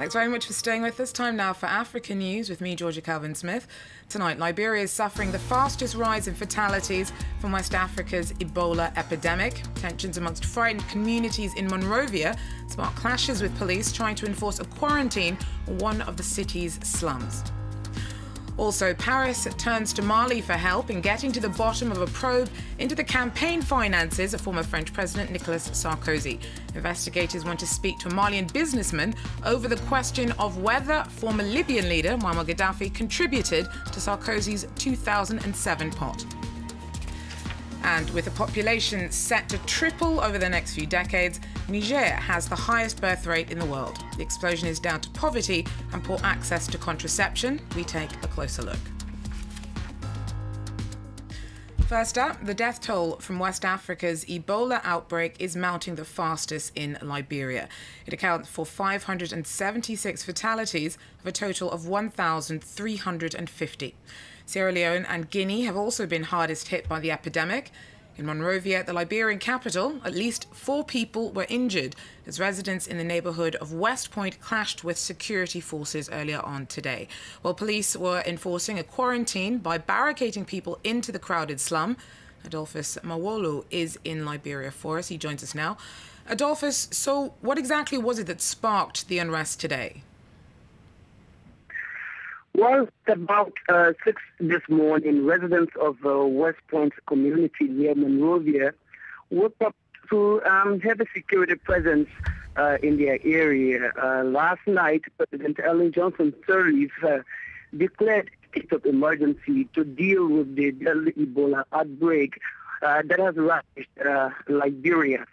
Thanks very much for staying with us. Time now for African News with me, Georgia Calvin-Smith. Tonight, Liberia is suffering the fastest rise in fatalities from West Africa's Ebola epidemic. Tensions amongst frightened communities in Monrovia spark clashes with police trying to enforce a quarantine on one of the city's slums. Also, Paris turns to Mali for help in getting to the bottom of a probe into the campaign finances of former French President Nicolas Sarkozy. Investigators want to speak to a Malian businessman over the question of whether former Libyan leader Muammar Gaddafi contributed to Sarkozy's 2007 pot. And with a population set to triple over the next few decades, Niger has the highest birth rate in the world. The explosion is down to poverty and poor access to contraception. We take a closer look. First up, the death toll from West Africa's Ebola outbreak is mounting the fastest in Liberia. It accounts for 576 fatalities of a total of 1,350. Sierra Leone and Guinea have also been hardest hit by the epidemic. In Monrovia, the Liberian capital, at least 4 people were injured as residents in the neighbourhood of West Point clashed with security forces earlier on today. While police were enforcing a quarantine by barricading people into the crowded slum. Adolphus Mawolu is in Liberia for us. He joins us now. Adolphus, so what exactly was it that sparked the unrest today? Well, about 6 this morning, residents of West Point community near Monrovia woke up to have a security presence in their area. Last night, President Ellen Johnson Sirleaf declared a state of emergency to deal with the deadly Ebola outbreak that has ravaged Liberia.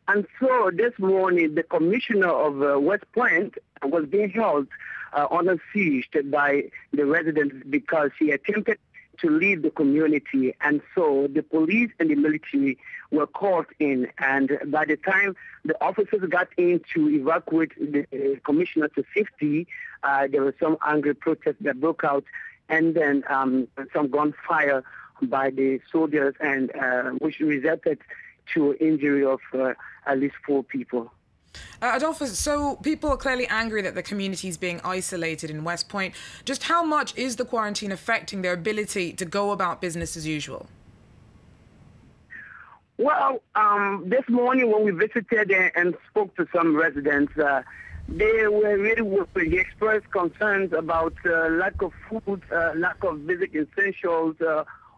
And so this morning, the commissioner of West Point was being held under siege by the residents because he attempted to leave the community. And so the police and the military were called in. And by the time the officers got in to evacuate the commissioner to safety, there was some angry protest that broke out, and then some gunfire by the soldiers, and which resulted to injury of at least 4 people. Adolphus, so people are clearly angry that the community is being isolated in West Point. Just how much is the quarantine affecting their ability to go about business as usual? Well, this morning when we visited and spoke to some residents, they were really worried. They expressed concerns about lack of food, lack of basic essentials,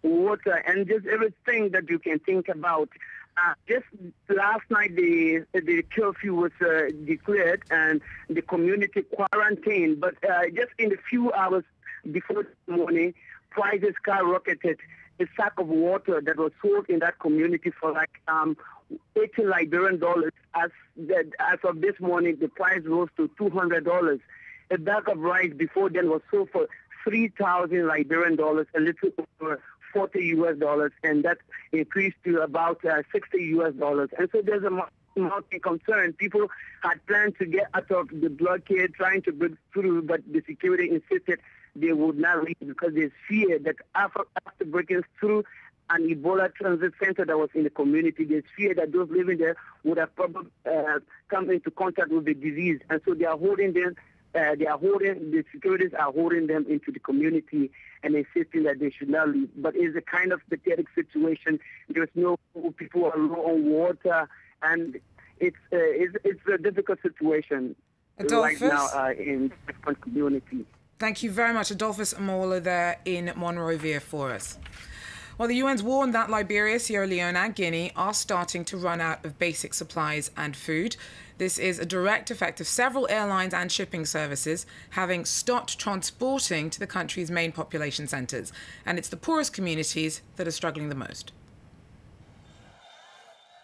water, and just everything that you can think about. Just last night, the curfew was declared and the community quarantine. But just in the few hours before the morning, prices skyrocketed. A sack of water that was sold in that community for like 80 Liberian dollars. As of this morning, the price rose to $200. A bag of rice before then was sold for 3,000 Liberian dollars, a little over $40 US, and that increased to about $60 US. And so there's a mounting concern. People had planned to get out of the blockade, trying to break through, but the security insisted they would not leave because they feared that after breaking through an Ebola transit center that was in the community, they feared that those living there would have probably come into contact with the disease. And so they are holding them. The securities are holding them into the community and insisting that they should not leave. But it's a kind of pathetic situation. There's no food, people are low on water, and it's a difficult situation Adolphus, right now in the community. Thank you very much, Adolphus Amola there in Monrovia for us. Well, the UN's warned that Liberia, Sierra Leone and Guinea are starting to run out of basic supplies and food. This is a direct effect of several airlines and shipping services having stopped transporting to the country's main population centres. And it's the poorest communities that are struggling the most.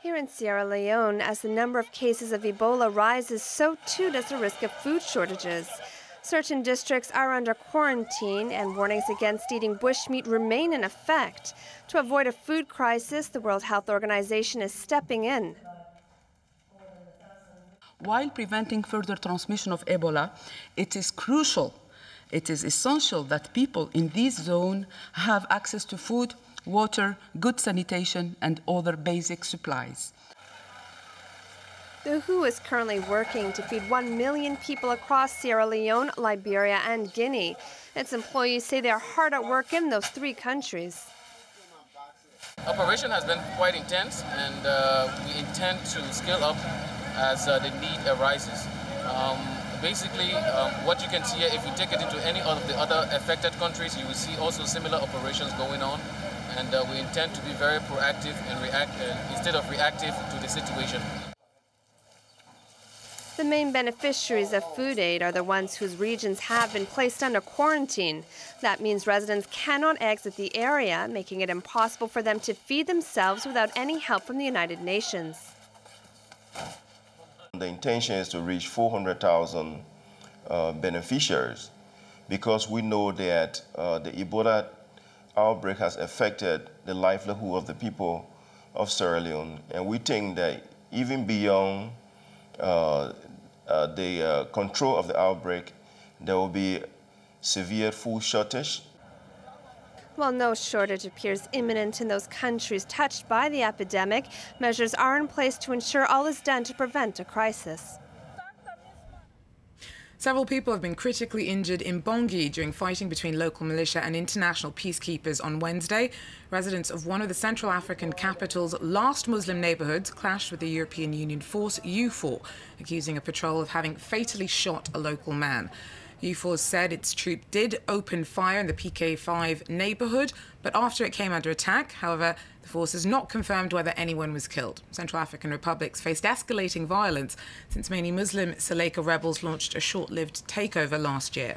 Here in Sierra Leone, as the number of cases of Ebola rises, so too does the risk of food shortages. Certain districts are under quarantine, and warnings against eating bushmeat remain in effect. To avoid a food crisis, the World Health Organization is stepping in. While preventing further transmission of Ebola, it is crucial, it is essential that people in this zone have access to food, water, good sanitation, and other basic supplies. The WHO is currently working to feed 1 million people across Sierra Leone, Liberia, and Guinea. Its employees say they are hard at work in those 3 countries. Operation has been quite intense, and we intend to scale up as the need arises. Basically, what you can see here, if you take it into any of the other affected countries, you will see also similar operations going on, and we intend to be very proactive and react instead of reactive to the situation. The main beneficiaries of food aid are the ones whose regions have been placed under quarantine. That means residents cannot exit the area, making it impossible for them to feed themselves without any help from the United Nations. The intention is to reach 400,000 beneficiaries, because we know that the Ebola outbreak has affected the livelihood of the people of Sierra Leone, and we think that even beyond the control of the outbreak, there will be severe food shortage. While no shortage appears imminent in those countries touched by the epidemic, measures are in place to ensure all is done to prevent a crisis. Several people have been critically injured in Bangui during fighting between local militia and international peacekeepers on Wednesday. Residents of one of the Central African capital's last Muslim neighbourhoods clashed with the European Union force EUFOR, accusing a patrol of having fatally shot a local man. EUFOR said its troop did open fire in the PK5 neighbourhood, but after it came under attack, however, the force has not confirmed whether anyone was killed. Central African republics faced escalating violence since mainly Muslim Seleka rebels launched a short-lived takeover last year.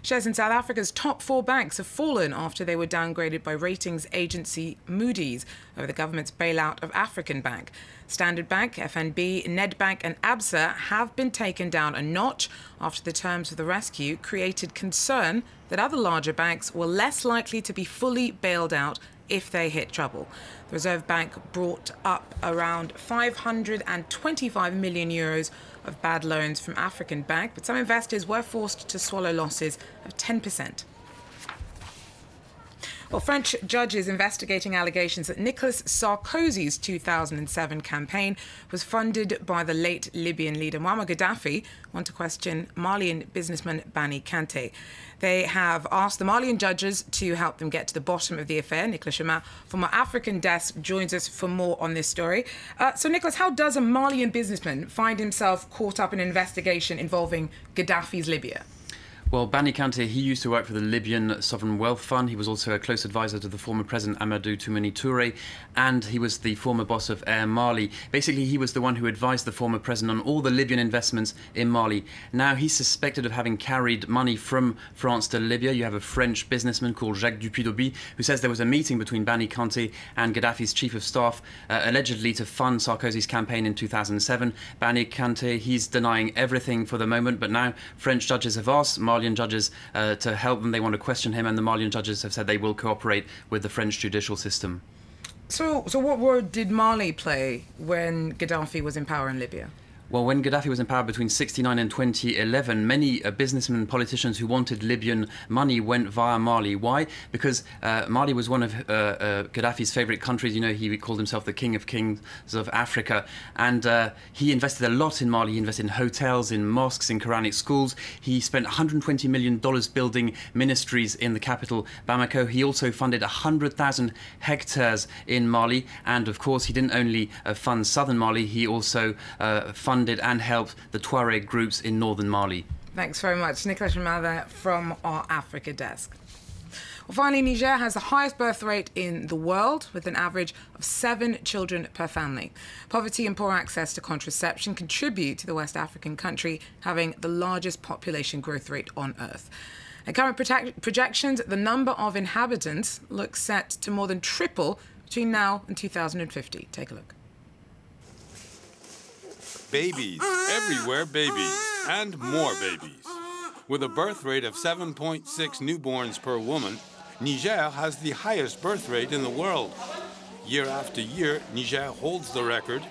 Shares in South Africa's top 4 banks have fallen after they were downgraded by ratings agency Moody's over the government's bailout of African Bank. Standard Bank, FNB, Nedbank and ABSA have been taken down a notch after the terms of the rescue created concern that other larger banks were less likely to be fully bailed out if they hit trouble. The Reserve Bank brought up around 525 million euros of bad loans from African Bank, but some investors were forced to swallow losses of 10%. Well, French judges investigating allegations that Nicolas Sarkozy's 2007 campaign was funded by the late Libyan leader Muammar Gaddafi want to question Malian businessman Bani Kante. They have asked the Malian judges to help them get to the bottom of the affair. Nicolas Chama from our African desk joins us for more on this story. So, Nicolas, how does a Malian businessman find himself caught up in an investigation involving Gaddafi's Libya? Well, Bani Kante, he used to work for the Libyan Sovereign Wealth Fund. He was also a close advisor to the former president Amadou Toumani Touré, and he was the former boss of Air Mali. Basically, he was the one who advised the former president on all the Libyan investments in Mali. Now, he's suspected of having carried money from France to Libya. You have a French businessman called Jacques Dupuy-D'Auby who says there was a meeting between Bani Kante and Gaddafi's chief of staff, allegedly to fund Sarkozy's campaign in 2007. Bani Kante, he's denying everything for the moment, but now French judges have asked Malian judges to help them. They want to question him, and the Malian judges have said they will cooperate with the French judicial system. So what role did Mali play when Gaddafi was in power in Libya? Well, when Gaddafi was in power between 1969 and 2011, many businessmen and politicians who wanted Libyan money went via Mali. Why? Because Mali was one of Gaddafi's favourite countries. You know, he called himself the King of Kings of Africa. And he invested a lot in Mali. He invested in hotels, in mosques, in Quranic schools. He spent $120 million building ministries in the capital, Bamako. He also funded 100,000 hectares in Mali. And, of course, he didn't only fund southern Mali, he also funded and helped the Tuareg groups in northern Mali. Thanks very much. Nicolas Chama from our Africa desk. Well, finally, Niger has the highest birth rate in the world, with an average of 7 children per family. Poverty and poor access to contraception contribute to the West African country having the largest population growth rate on Earth. At current projections, the number of inhabitants looks set to more than triple between now and 2050. Take a look. Babies, everywhere babies, and more babies. With a birth rate of 7.6 newborns per woman, Niger has the highest birth rate in the world. Year after year, Niger holds the record,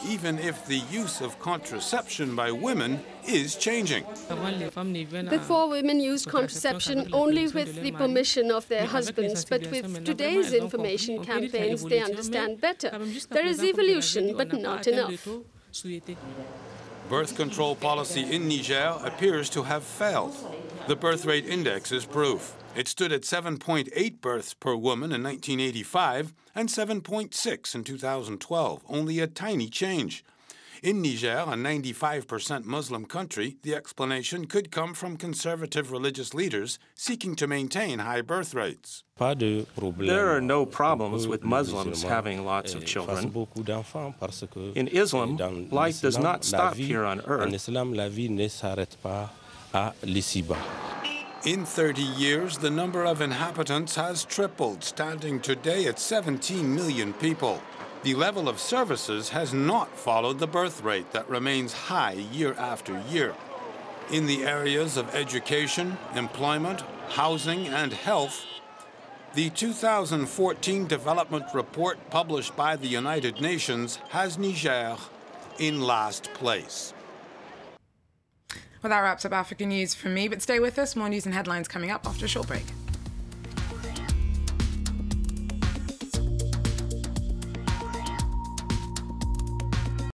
even if the use of contraception by women is changing. Before, women used contraception only with the permission of their husbands, but with today's information campaigns, they understand better. There is evolution, but not enough. Birth control policy in Niger appears to have failed. The birth rate index is proof. It stood at 7.8 births per woman in 1985 and 7.6 in 2012, only a tiny change. In Niger, a 95% Muslim country, the explanation could come from conservative religious leaders seeking to maintain high birth rates. There are no problems with Muslims having lots of children. In Islam, life does not stop here on earth. In 30 years, the number of inhabitants has tripled, standing today at 17 million people. The level of services has not followed the birth rate that remains high year after year. In the areas of education, employment, housing, and health, the 2014 development report published by the United Nations has Niger in last place. Well, that wraps up African news from me, but stay with us. More news and headlines coming up after a short break.